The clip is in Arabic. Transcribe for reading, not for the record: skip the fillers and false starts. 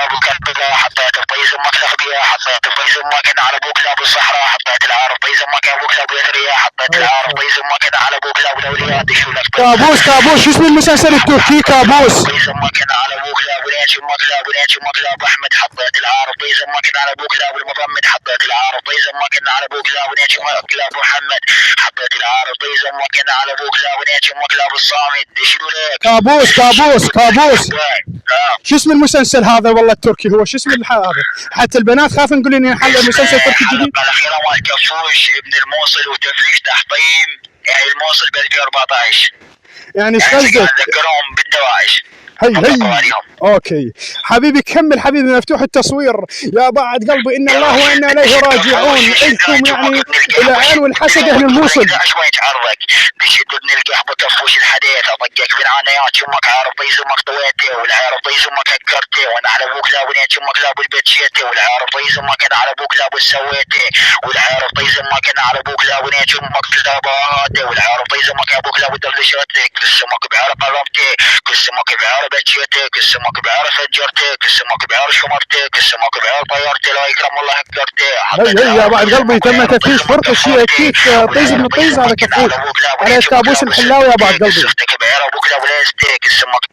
ابو كربلاء، حطيت بطيز امك الاغبياء، حطيت بطيز امك انا على ابوك لابو الصحراء، حطيت العار بطيز امك يا ابوك لابو اثرياء، حطيت العار بطيز امك انا على ابوك لابو الاولياء. دشوا لك كابوس كابوس، شو اسم المسلسل التركي كابوس؟ بطيز امك انا على ابوك لابو ليش امك لابو ليش امك لابو احمد، حطيت العار بطيز امك انا على ابوك لابو المضمد، حطيت العار بطيز امك انا على ابوك لابو ليش امك لابو محمد، حطيت العار بطيز امك انا على ابوك لابو ليش امك لابو الصامد. دشوا لك كابوس كابوس كابوس، شو اسم المسلسل هذا والله التركي؟ هو شو اسم هذا؟ حتى البنات خاف نقول اني نحل مسلسل تركي جديد. الحلقه الاخيره مال كفوش ابن الموصل وتفليش تحطيم، يعني الموصل ب 2014، يعني ايش يعني قصدك؟ ذكرهم بالدواعش. هي اوكي حبيبي، كمل حبيبي، مفتوح التصوير يا بعد قلبي، ان الله وانا اليه راجعون. انتم يعني العين والحسد اهل الموصل. شوي تعرق بيشد ابن القحبه كفوش الحديث، اطقك بالعنايات امك عارف طيز امك طويته، والعارف طيز امك هكرته، وانا على ابوك لابو نيت امك لابو البيت شيته، والعارف طيز امك انا على ابوك لابو سويته، والعارف طيز امك انا على ابوك لابو نيت امك لاباته، والعارف طيز امك ابوك لابو دردشته، كل سمك بعرق قربته، كل سمك بعرق بتشيته، كل سمك بعرق فجرته، كل سمك بعرق شمرته، كل سمك بعرق طيرته، لا يكرم الله هكرته. هي يا بعد قلبي تم تفتيش فرق الشيء اكيد. طيز ابن طيز هذا كفوش على كابوس الحلاوي يا بعد قلبي. سختك بعرق ابوك لابو ليستيك السمك